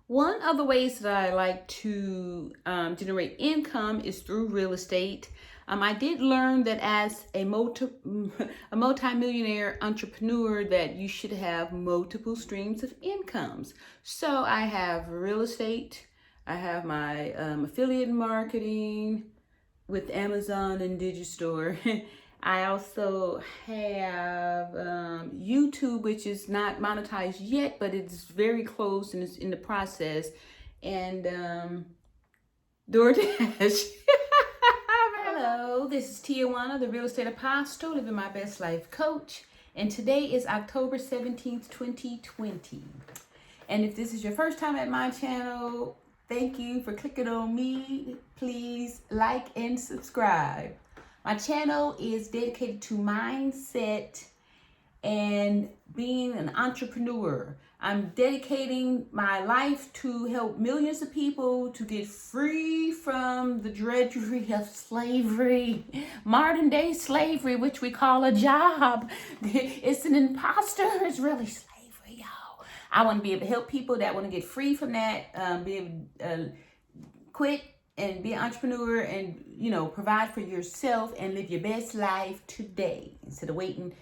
One of the ways that I like to generate income is through real estate. I did learn that as a a multimillionaire entrepreneur that you should have multiple streams of incomes. So I have real estate, I have my affiliate marketing with Amazon and Digistore. I also have YouTube, which is not monetized yet, but it's very close and it's in the process. And DoorDash. Hello, this is Tijuana, the real estate apostle, living my best life coach. And today is October 17th, 2020. And if this is your first time at my channel, thank you for clicking on me. Please like and subscribe. My channel is dedicated to mindset and being an entrepreneur. I'm dedicating my life to help millions of people to get free from the drudgery of slavery, modern day slavery, which we call a job. It's an imposter, it's really slavery, y'all. I want to be able to help people that want to get free from that, be able to quit and be an entrepreneur and, provide for yourself and live your best life today instead of waiting,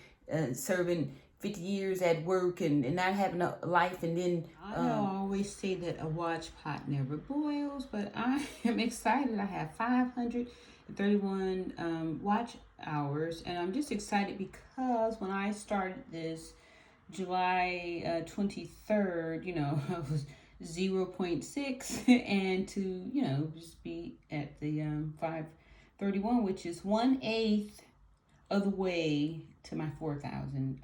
serving 50 years at work and not having a life. And then I always say that a watch pot never boils, but I am excited. I have 531 watch hours, and I'm just excited because when I started this July 23rd, I was 0.6 and to just be at the 531, which is 1/8 of the way to my 4,000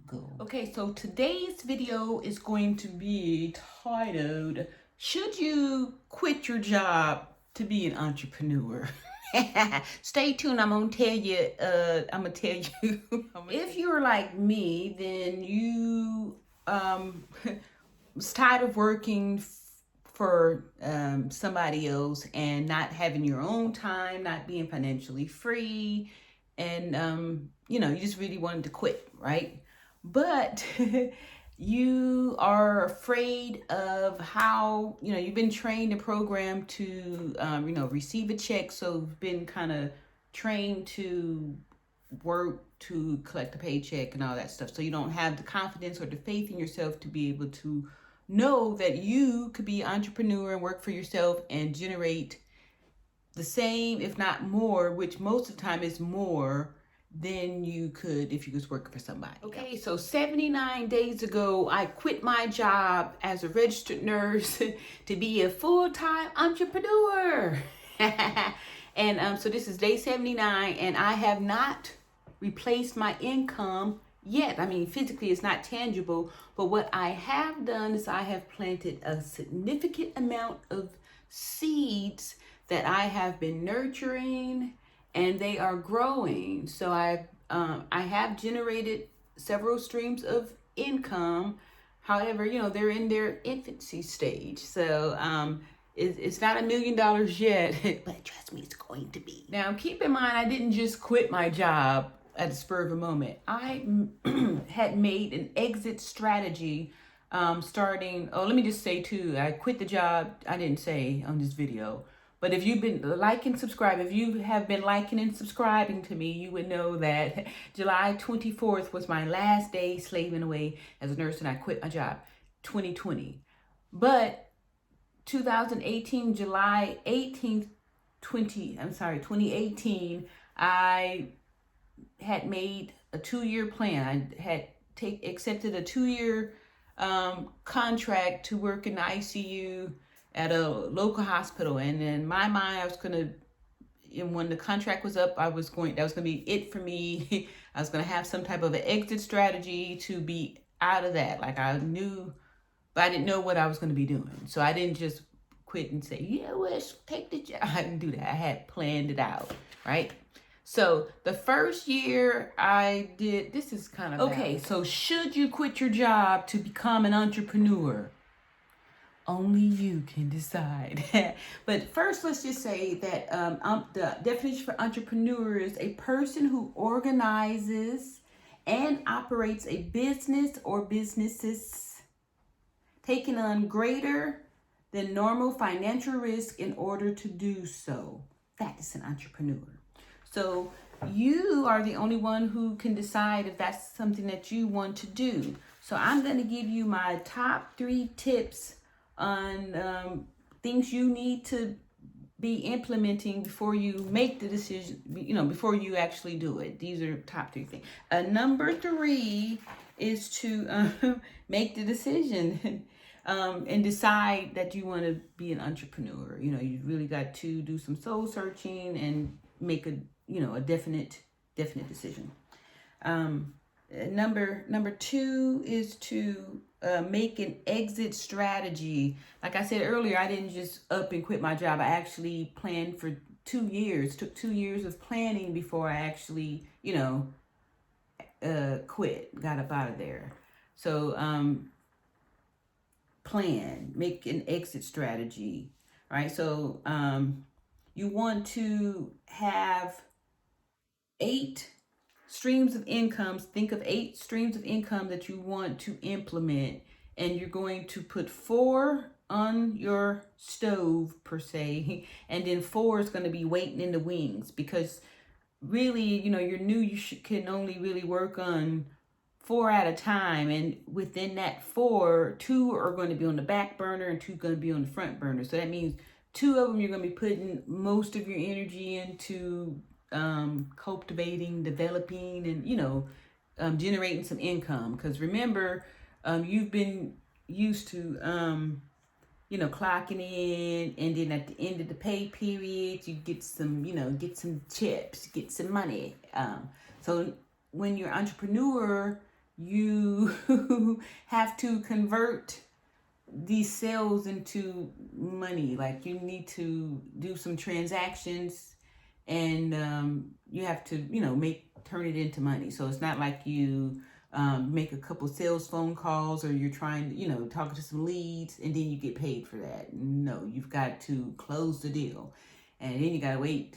goal. Okay, so today's video is going to be titled, should you quit your job to be an entrepreneur? Stay tuned. I'm gonna tell you if you're like me, then you was tired of working for somebody else and not having your own time, not being financially free, and you just really wanted to quit, right? But you are afraid of how, you've been trained and programmed to receive a check, so you've been kind of trained to work to collect a paycheck and all that stuff, so you don't have the confidence or the faith in yourself to be able to know that you could be an entrepreneur and work for yourself and generate the same, if not more, which most of the time is more than you could if you was working for somebody. Okay, so 79 days ago, I quit my job as a registered nurse to be a full-time entrepreneur. And so this is day 79, and I have not replaced my income yet. I mean, physically it's not tangible, but what I have done is I have planted a significant amount of seeds that I have been nurturing, and they are growing. So I have generated several streams of income. However, they're in their infancy stage. So it's not $1 million yet, but trust me, it's going to be. Now, keep in mind, I didn't just quit my job at the spur of a moment. I had made an exit strategy starting, let me just say too, I quit the job, I didn't say on this video, but if you've been liking, subscribe, if you have been liking and subscribing to me, you would know that July 24th was my last day slaving away as a nurse, and I quit my job, 2020. But 2018, July 18th, 2018, I had made a 2-year plan. I had accepted a 2-year contract to work in the ICU at a local hospital, and in my mind, I was gonna. And when the contract was up, that was gonna be it for me. I was gonna have some type of an exit strategy to be out of that. Like I knew, but I didn't know what I was gonna be doing. So I didn't just quit and say, yeah, let's take the job. I didn't do that. I had planned it out, right? So the first year I did, this is kind of okay. Bad. So should you quit your job to become an entrepreneur? Only you can decide. But first, let's just say that the definition for entrepreneur is a person who organizes and operates a business or businesses, taking on greater than normal financial risk in order to do so. That is an entrepreneur. So you are the only one who can decide if that's something that you want to do. So I'm going to give you my top 3 tips on things you need to be implementing before you make the decision, before you actually do it. These are top 3 things. Number 3 is to make the decision and decide that you want to be an entrepreneur. You really got to do some soul searching and make a definite decision. Number 2 is to make an exit strategy. Like I said earlier, I didn't just up and quit my job. I actually planned for 2 years. Took 2 years of planning before I actually, quit, got up out of there. So plan, make an exit strategy, right? So you want to have 8 streams of incomes. Think of 8 streams of income that you want to implement, and you're going to put 4 on your stove per se, and then 4 is going to be waiting in the wings, because really, you're new, you can only really work on 4 at a time, and within that 4, 2 are going to be on the back burner and 2 are going to be on the front burner. So that means 2 of them you're going to be putting most of your energy into cultivating, developing, and generating some income. Because remember, you've been used to clocking in, and then at the end of the pay period you get some chips, get some money. So when you're an entrepreneur, you have to convert these sales into money. Like, you need to do some transactions, and you have to turn it into money. So it's not like you make a couple sales phone calls, or you're trying talking to some leads and then you get paid for that. No, you've got to close the deal, and then you gotta wait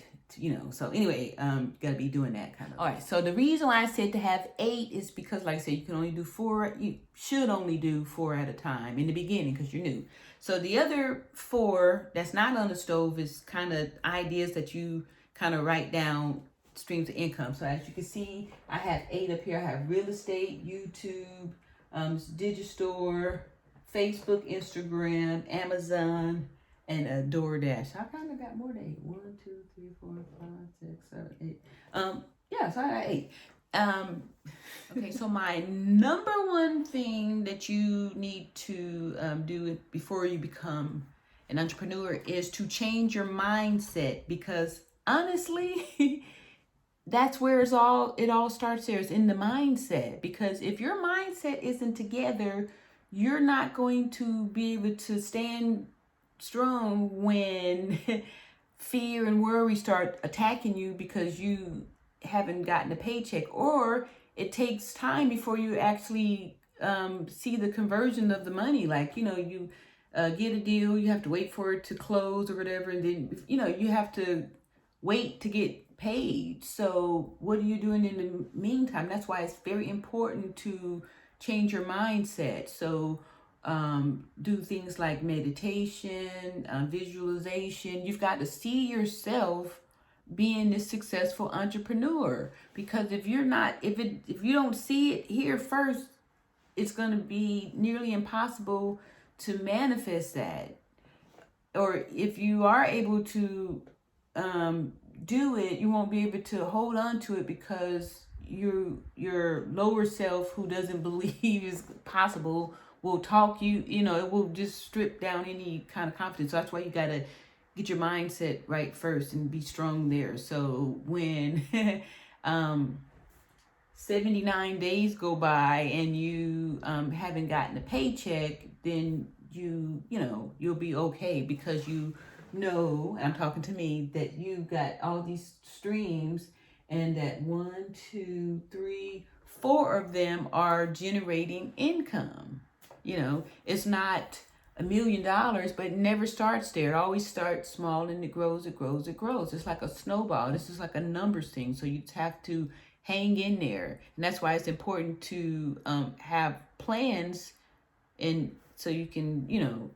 so anyway, you gotta be doing that kind of. All right, so the reason why I said to have 8 is because, like I said, you can only do 4. You should only do 4 at a time in the beginning because you're new. So the other 4 that's not on the stove is kind of ideas that you kind of write down, streams of income. So as you can see, I have 8 up here. I have real estate, YouTube, Digistore, Facebook, Instagram, Amazon, and DoorDash. I kind of got more than 8. 1, 2, 3, 4, 5, 6, 7, 8. Yeah, so I got 8. Okay, so my number 1 thing that you need to do before you become an entrepreneur is to change your mindset, because honestly, that's where it all starts. There is in the mindset, because if your mindset isn't together, you're not going to be able to stand strong when fear and worry start attacking you because you haven't gotten a paycheck, or it takes time before you actually see the conversion of the money. Like, you get a deal, you have to wait for it to close or whatever, and then you have to wait to get paid. So what are you doing in the meantime? That's why it's very important to change your mindset. So do things like meditation, visualization. You've got to see yourself being this successful entrepreneur, because if you don't see it here first, it's going to be nearly impossible to manifest that. Or if you are able to do it, you won't be able to hold on to it, because your lower self, who doesn't believe is possible, will talk you, it will just strip down any kind of confidence. So that's why you got to get your mindset right first and be strong there. So when 79 days go by and you haven't gotten a paycheck, then you'll be okay, because and I'm talking to me, that you've got all these streams, and that 1, 2, 3, 4 of them are generating income. It's not $1 million, but it never starts there. It always starts small, and it grows, it grows, it grows. It's like a snowball. This is like a numbers thing. So you have to hang in there. And that's why it's important to have plans and so you can,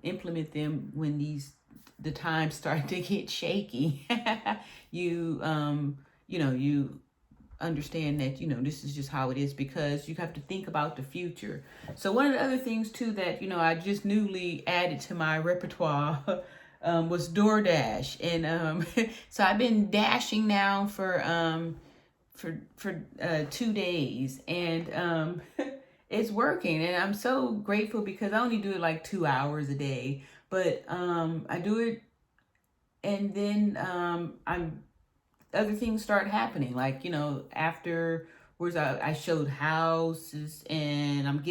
implement them when the times start to get shaky. you you understand that this is just how it is, because you have to think about the future. So one of the other things too that I just newly added to my repertoire was DoorDash, and so I've been dashing now for 2 days, and it's working, and I'm so grateful because I only do it like 2 hours a day, but I do it, and then I'm other things start happening. Like, afterwards, I showed houses, and I'm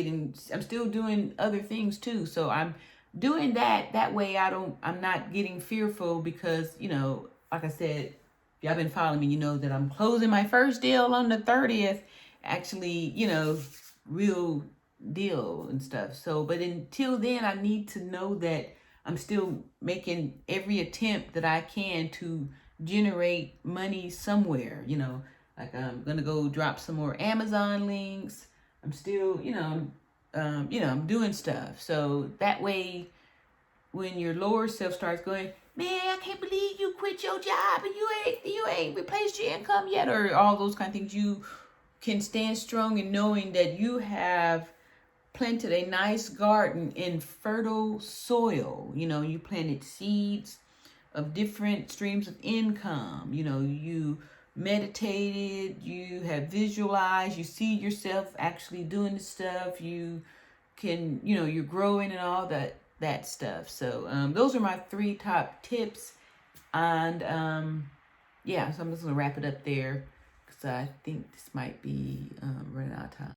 still doing other things too. So I'm doing that way. I'm not getting fearful, because, like I said, if y'all been following me, you know that I'm closing my first deal on the 30th. Actually, real deal and stuff. So, but until then, I need to know that I'm still making every attempt that I can to generate money somewhere. Like, I'm gonna go drop some more Amazon links. I'm still, I'm doing stuff. So that way, when your lower self starts going, man, I can't believe you quit your job and you ain't replaced your income yet, or all those kind of things, you can stand strong in knowing that you have planted a nice garden in fertile soil. You planted seeds of different streams of income. You meditated, you have visualized, you see yourself actually doing the stuff. You can, you're growing and all that stuff. So those are my 3 top tips. And yeah, so I'm just gonna wrap it up there, because I think this might be running out of time.